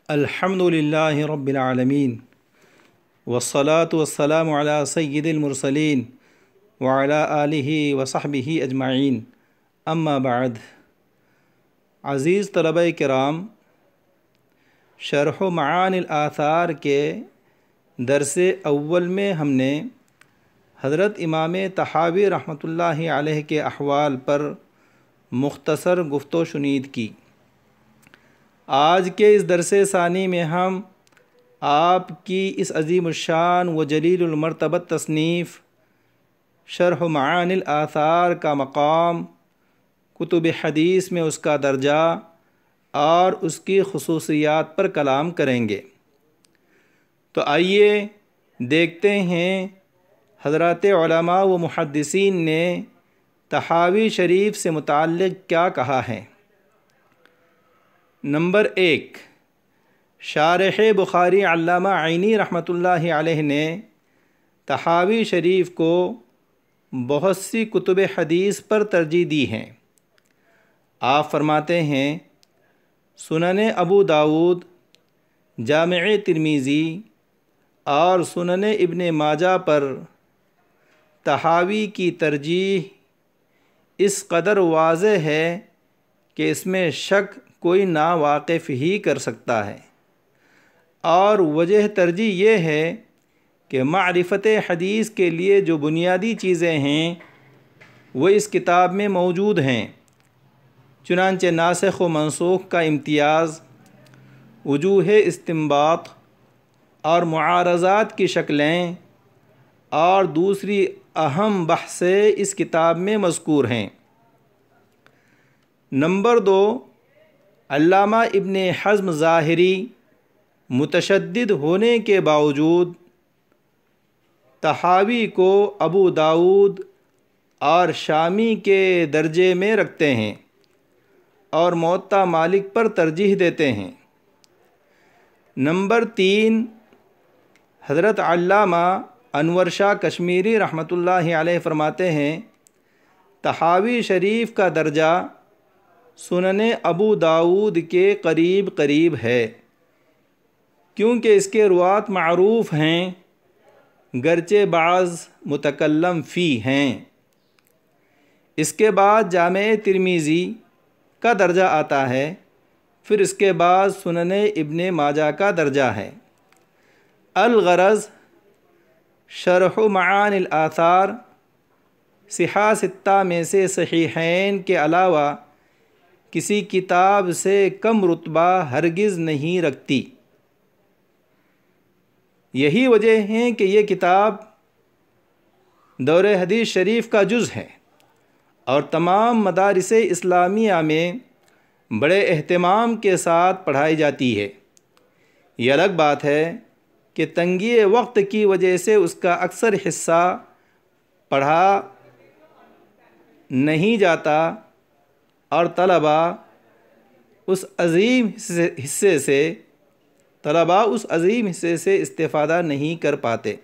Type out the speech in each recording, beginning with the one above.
الحمدللہ رب العالمین والصلاة والسلام علی سید المرسلین وعلی آلہ وصحبہ اجمعین، اما بعد۔ عزیز طلبہ کرام، شرح معانی الآثار کے درس اول میں ہم نے حضرت امام طحاوی رحمۃ اللہ علیہ کے احوال پر مختصر گفت و شنید کی۔ آج کے اس درس ثانی میں ہم آپ کی اس عظیم الشان و جلیل المرتبت تصنیف شرح معانی الآثار کا مقام، کتب حدیث میں اس کا درجہ اور اس کی خصوصیات پر کلام کریں گے۔ تو آئیے دیکھتے ہیں حضرات علماء و محدثین نے طحاوی شریف سے متعلق کیا کہا ہے۔ نمبر 1، شارح بخاری علامہ عینی رحمۃ اللہ علیہ نے طحاوی شریف کو بہت سی کتب حدیث پر ترجیح دی ہیں۔ آپ فرماتے ہیں سنن ابو داود، جامع ترمذی اور سنن ابن ماجہ پر طحاوی کی ترجیح اس قدر واضح ہے کہ اس میں شک کوئی ناواقف ہی کر سکتا ہے، اور وجہ ترجیح یہ ہے کہ معرفت حدیث کے لیے جو بنیادی چیزیں ہیں وہ اس کتاب میں موجود ہیں، چنانچہ ناسخ و منسوخ کا امتیاز، وجوہ استنباط اور معارضات کی شکلیں اور دوسری اہم بحثیں اس کتاب میں مذکور ہیں۔ نمبر 2، علامہ ابن حزم ظاہری متشدد ہونے کے باوجود طحاوی کو ابو داود اور شامی کے درجے میں رکھتے ہیں اور موطا مالک پر ترجیح دیتے ہیں۔ نمبر 3، حضرت علامہ انور شاہ کشمیری رحمۃ اللہ علیہ فرماتے ہیں طحاوی شریف کا درجہ سنن ابو داود کے قریب قریب ہے، کیونکہ اس کے روات معروف ہیں گرچہ بعض متکلم فی ہیں۔ اس کے بعد جامع ترمذی کا درجہ آتا ہے، پھر اس کے بعد سنن ابن ماجہ کا درجہ ہے۔ الغرض شرح معانی الآثار صحاح ستہ میں سے صحیحین کے علاوہ کسی کتاب سے کم رتبہ ہرگز نہیں رکھتی۔ یہی وجہ ہے کہ یہ کتاب دور حدیث شریف کا جز ہے اور تمام مدارس اسلامیہ میں بڑے اہتمام کے ساتھ پڑھائی جاتی ہے۔ یہ الگ بات ہے کہ تنگی وقت کی وجہ سے اس کا اکثر حصہ پڑھا نہیں جاتا اور طلباء اس عظیم حصے سے استفادہ نہیں کر پاتے۔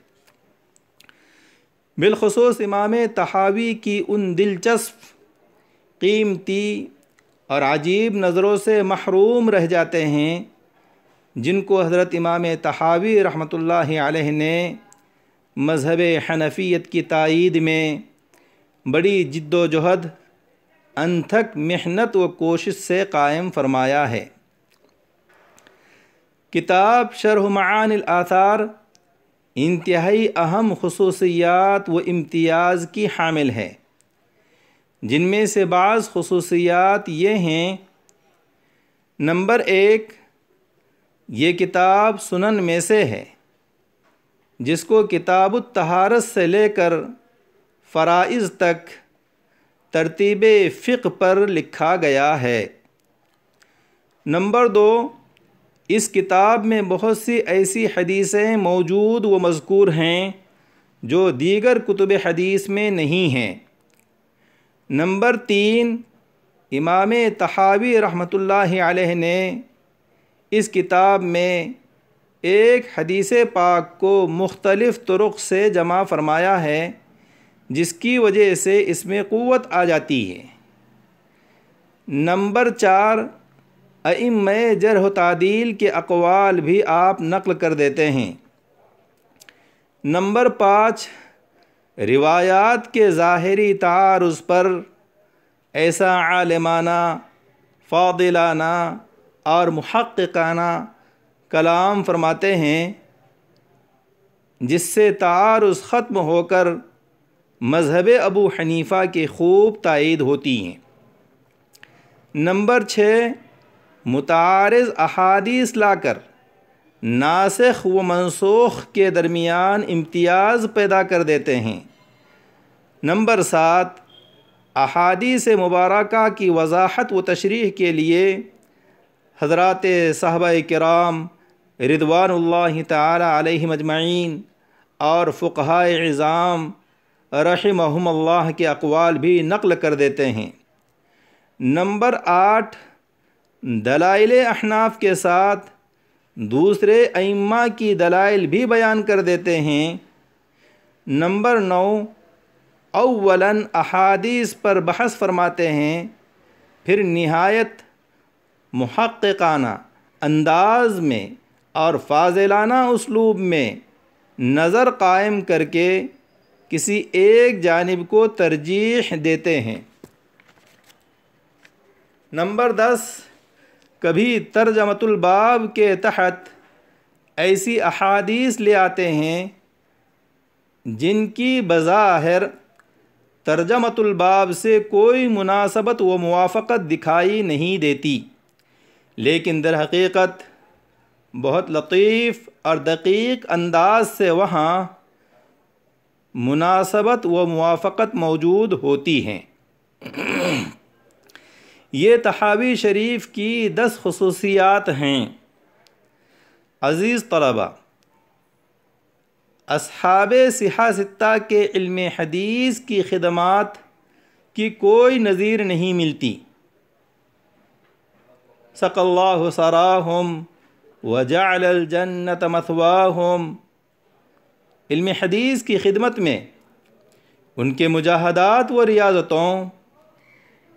بالخصوص امام طحاوی کی ان دلچسپ، قیمتی اور عجیب نظروں سے محروم رہ جاتے ہیں جن کو حضرت امام طحاوی رحمۃ اللہ علیہ نے مذہب حنفیت کی تائید میں بڑی جد و جہد، انتھک محنت و کوشش سے قائم فرمایا ہے۔ کتاب شرح معانی الآثار انتہائی اہم خصوصیات و امتیاز کی حامل ہے، جن میں سے بعض خصوصیات یہ ہیں۔ نمبر 1، یہ کتاب سنن میں سے ہے جس کو کتاب الطہارت سے لے کر فرائض تک ترتیب فقہ پر لکھا گیا ہے۔ نمبر 2، اس کتاب میں بہت سی ایسی حدیثیں موجود و مذکور ہیں جو دیگر کتب حدیث میں نہیں ہیں۔ نمبر 3، امام طحاوی رحمۃ اللہ علیہ نے اس کتاب میں ایک حدیث پاک کو مختلف طرق سے جمع فرمایا ہے، جس کی وجہ سے اس میں قوت آ جاتی ہے۔ نمبر 4، ائمہ جرح و تعدیل کے اقوال بھی آپ نقل کر دیتے ہیں۔ نمبر 5، روایات کے ظاہری تعارض پر ایسا عالمانہ، فاضلانہ اور محققانہ کلام فرماتے ہیں جس سے تعارض ختم ہو کر مذہب ابو حنیفہ کی خوب تائید ہوتی ہیں۔ نمبر 6، متعارض احادیث لا کر ناسخ و منسوخ کے درمیان امتیاز پیدا کر دیتے ہیں۔ نمبر 7، احادیث مبارکہ کی وضاحت و تشریح کے لیے حضرات صحابہ کرام رضوان اللہ تعالی علیہم اجمعین اور فقہائے عظام رحمہم اللہ کے اقوال بھی نقل کر دیتے ہیں۔ نمبر 8، دلائل احناف کے ساتھ دوسرے ائمہ کی دلائل بھی بیان کر دیتے ہیں۔ نمبر 9، اولاً احادیث پر بحث فرماتے ہیں، پھر نہایت محققانہ انداز میں اور فاضلانہ اسلوب میں نظر قائم کر کے کسی ایک جانب کو ترجیح دیتے ہیں۔ نمبر 10، کبھی ترجمۃ الباب کے تحت ایسی احادیث لے آتے ہیں جن کی بظاہر ترجمۃ الباب سے کوئی مناسبت و موافقت دکھائی نہیں دیتی، لیکن در حقیقت بہت لطیف اور دقیق انداز سے وہاں مناسبت و موافقت موجود ہوتی ہیں۔ یہ تحاوی شریف کی 10 خصوصیات ہیں۔ عزیز طلبہ، اصحاب صحاح ستہ کے علم حدیث کی خدمات کی کوئی نظیر نہیں ملتی۔ سقى اللہ ثراهم وجعل الجنۃ مثواهم۔ علم حدیث کی خدمت میں ان کے مجاہدات و ریاضتوں،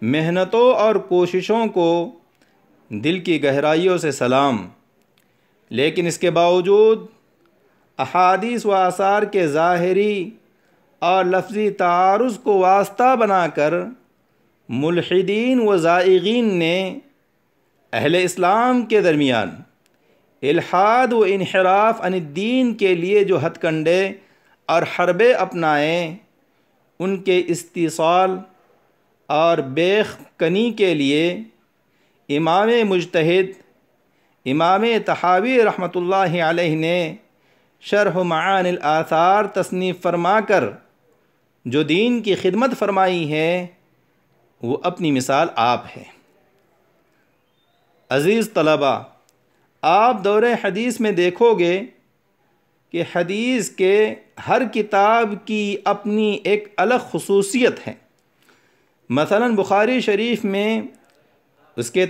محنتوں اور کوششوں کو دل کی گہرائیوں سے سلام، لیکن اس کے باوجود احادیث و آثار کے ظاہری اور لفظی تعارض کو واسطہ بنا کر ملحدین و زائغین نے اہل اسلام کے درمیان الحاد و انحراف عن الدین کے لیے جو ہتھ کنڈے اور حربے اپنائے، ان کے استیصال اور بیخ کنی کے لیے امام مجتہد امام طحاوی رحمۃ اللہ علیہ نے شرح معانی الآثار تصنیف فرما کر جو دین کی خدمت فرمائی ہے، وہ اپنی مثال آپ ہے۔ عزیز طلبہ، آپ دور حدیث میں دیکھو گے کہ حدیث کے ہر کتاب کی اپنی ایک الگ خصوصیت ہے۔ مثلا بخاری شریف میں اس کے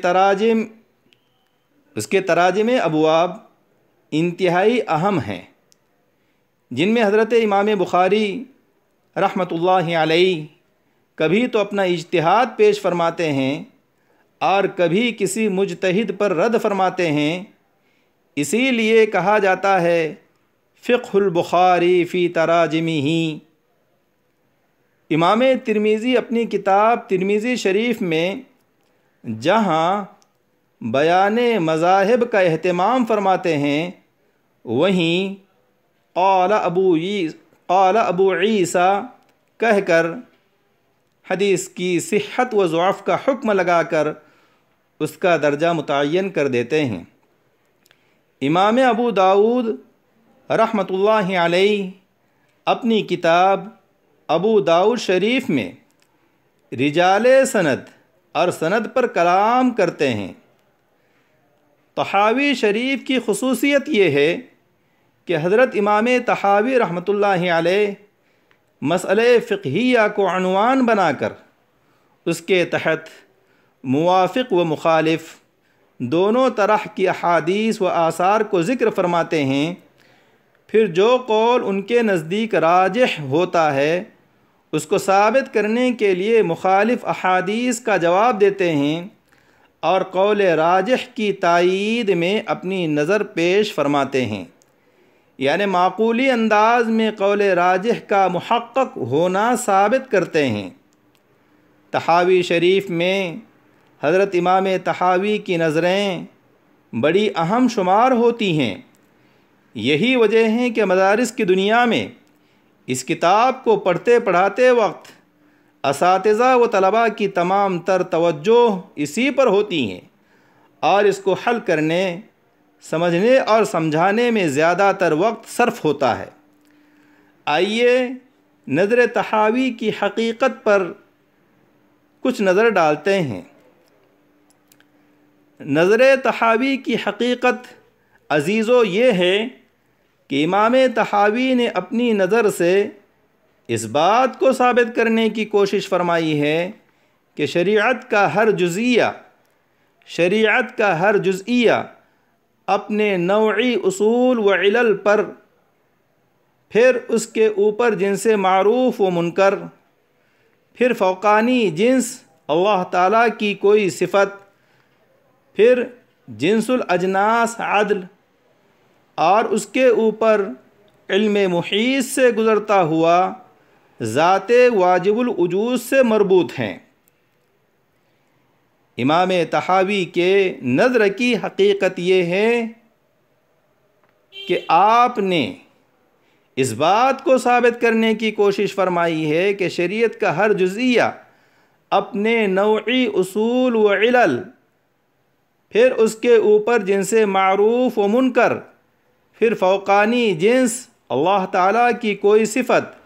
تراجم ابواب انتہائی اہم ہیں، جن میں حضرت امام بخاری رحمۃ اللہ علیہ کبھی تو اپنا اجتہاد پیش فرماتے ہیں اور کبھی کسی مجتہد پر رد فرماتے ہیں۔ اسی لیے کہا جاتا ہے فقہ البخاری فی تراجمہ۔ امام ترمذی اپنی کتاب ترمذی شریف میں جہاں بیان مذاہب کا اہتمام فرماتے ہیں، وہیں قال ابو عیسیٰ کہہ کر حدیث کی صحت و ضعف کا حکم لگا کر اس کا درجہ متعین کر دیتے ہیں۔ امام ابو داؤد رحمۃ اللہ علیہ اپنی کتاب ابو داؤد شریف میں رجال سند اور سند پر کلام کرتے ہیں۔ طحاوی شریف کی خصوصیت یہ ہے کہ حضرت امام طحاوی رحمۃ اللہ علیہ مسئلہ فقہیہ کو عنوان بنا کر اس کے تحت موافق و مخالف، دونوں طرح کی احادیث و آثار کو ذکر فرماتے ہیں، پھر جو قول ان کے نزدیک راجح ہوتا ہے اس کو ثابت کرنے کے لیے مخالف احادیث کا جواب دیتے ہیں اور قول راجح کی تائید میں اپنی نظر پیش فرماتے ہیں، یعنی معقولی انداز میں قول راجح کا محقق ہونا ثابت کرتے ہیں۔ طحاوی شریف میں حضرت امام طحاوی کی نظریں بڑی اہم شمار ہوتی ہیں۔ یہی وجہ ہے کہ مدارس کی دنیا میں اس کتاب کو پڑھتے پڑھاتے وقت اساتذہ و طلباء کی تمام تر توجہ اسی پر ہوتی ہیں اور اس کو حل کرنے، سمجھنے اور سمجھانے میں زیادہ تر وقت صرف ہوتا ہے۔ آئیے نظر طحاوی کی حقیقت پر کچھ نظر ڈالتے ہیں۔ نظر طحاوی کی حقیقت عزیزو یہ ہے کہ امام طحاوی نے اپنی نظر سے اس بات کو ثابت کرنے کی کوشش فرمائی ہے کہ شریعت کا ہر جزئیہ اپنے نوعی اصول و علل پر، پھر اس کے اوپر جنس معروف و منکر، پھر فوقانی جنس اللہ تعالیٰ کی کوئی صفت، پھر جنس الاجناس عدل، اور اس کے اوپر علم محیط سے گزرتا ہوا ذات واجب الوجود سے مربوط ہیں۔ امام طحاوی کے نظر کی حقیقت یہ ہے کہ آپ نے اس بات کو ثابت کرنے کی کوشش فرمائی ہے کہ شریعت کا ہر جزئیہ اپنے نوعی اصول و علل، پھر اس کے اوپر جنس معروف و منکر، پھر فوقانی جنس اللہ تعالیٰ کی کوئی صفت،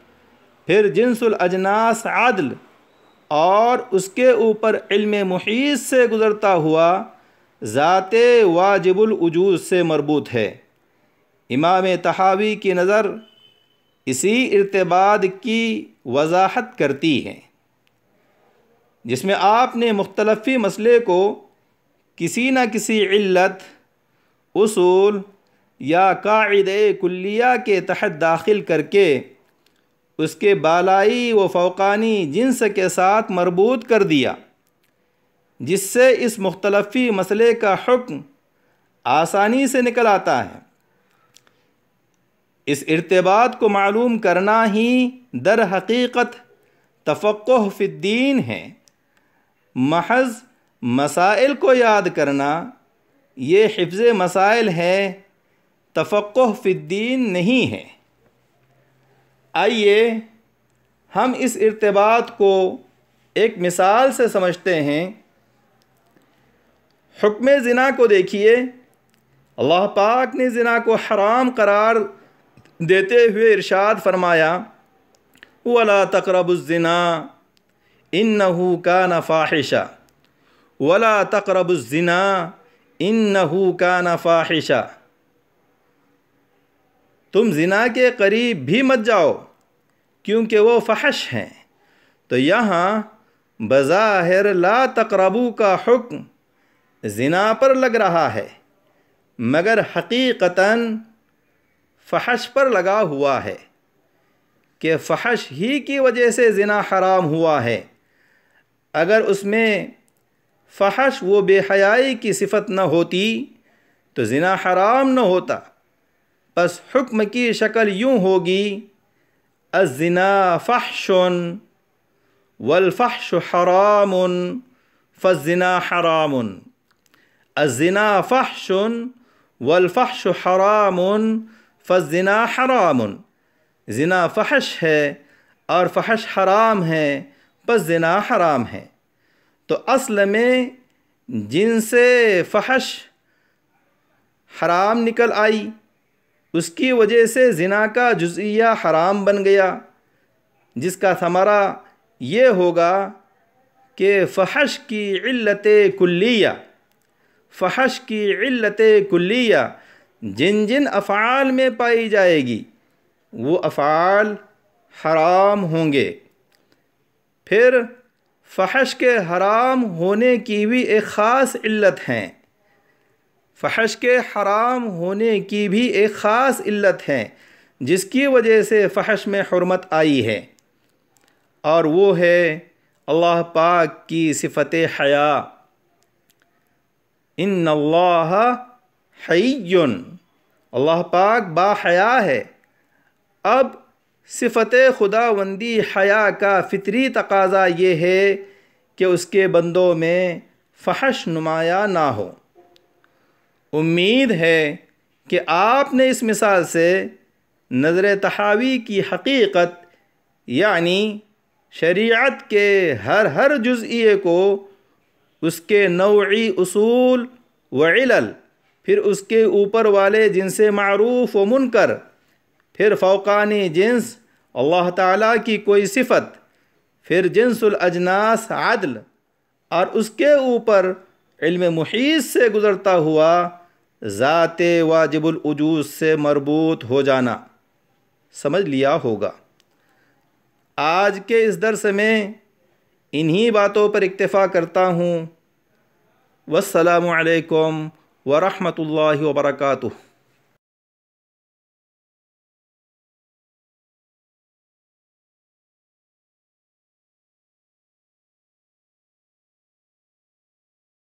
پھر جنس الاجناس عدل، اور اس کے اوپر علم محیط سے گزرتا ہوا ذات واجب الوجود سے مربوط ہے۔ امام طحاوی کی نظر اسی ارتباط کی وضاحت کرتی ہے، جس میں آپ نے مختلفی مسئلے کو کسی نہ کسی علت، اصول یا قاعدہ کلیہ کے تحت داخل کر کے اس کے بالائی و فوقانی جنس کے ساتھ مربوط کر دیا، جس سے اس مختلفی مسئلے کا حکم آسانی سے نکل آتا ہے۔ اس ارتباط کو معلوم کرنا ہی در حقیقت تفقہ فی الدین ہے۔ محض مسائل کو یاد کرنا یہ حفظ مسائل ہے، تفقہ فی الدین نہیں ہے۔ آئیے ہم اس ارتباط کو ایک مثال سے سمجھتے ہیں۔ حکم زنا کو دیکھیے، اللہ پاک نے زنا کو حرام قرار دیتے ہوئے ارشاد فرمایا، وَلَا تَقْرَبُوا الزِّنَا إِنَّهُ كَانَ فَاحِشًا وَلَا تَقْرَبُوا الزِّنَا إِنَّهُ كَانَ فَاحِشًا۔ تم زنا کے قریب بھی مت جاؤ کیونکہ وہ فحش ہیں۔ تو یہاں بظاہر لا تقربو کا حکم زنا پر لگ رہا ہے، مگر حقیقتاً فحش پر لگا ہوا ہے کہ فحش ہی کی وجہ سے زنا حرام ہوا ہے۔ اگر اس میں فحش و بے حیائی کی صفت نہ ہوتی تو زنا حرام نہ ہوتا۔ پس حکم کی شکل یوں ہوگی، الزنا فحش والفحش حرام فالزنا حرام۔ الزنا فحش والفحش حرام فالزنا حرام۔ زنا فحش ہے اور فحش حرام ہے، پس زنا حرام ہے۔ تو اصل میں جن سے فحش حرام نکل آئی، اس کی وجہ سے زنا کا جزئیہ حرام بن گیا، جس کا ثمرہ یہ ہوگا کہ فحش کی علت کلیہ جن جن افعال میں پائی جائے گی وہ افعال حرام ہوں گے۔ پھر فحش کے حرام ہونے کی بھی ایک خاص علت ہیں، فحش کے حرام ہونے کی بھی ایک خاص علت ہے جس کی وجہ سے فحش میں حرمت آئی ہے، اور وہ ہے اللہ پاک کی صفت حیا۔ ان اللہ حی، اللہ پاک با حیا ہے۔ اب صفت خداوندی حیا کا فطری تقاضا یہ ہے کہ اس کے بندوں میں فحش نمایاں نہ ہو۔ امید ہے کہ آپ نے اس مثال سے نظر تحاوی کی حقیقت، یعنی شریعت کے ہر جزئیے کو، اس کے نوعی اصول و علل، پھر اس کے اوپر والے جنس معروف و منکر، پھر فوقانی جنس اللہ تعالیٰ کی کوئی صفت، پھر جنس الاجناس عدل، اور اس کے اوپر علم محیط سے گزرتا ہوا ذات واجب الوجود سے مربوط ہو جانا سمجھ لیا ہوگا۔ آج کے اس درس میں انہی باتوں پر اکتفا کرتا ہوں۔ والسلام علیکم ورحمۃ اللہ وبرکاتہ۔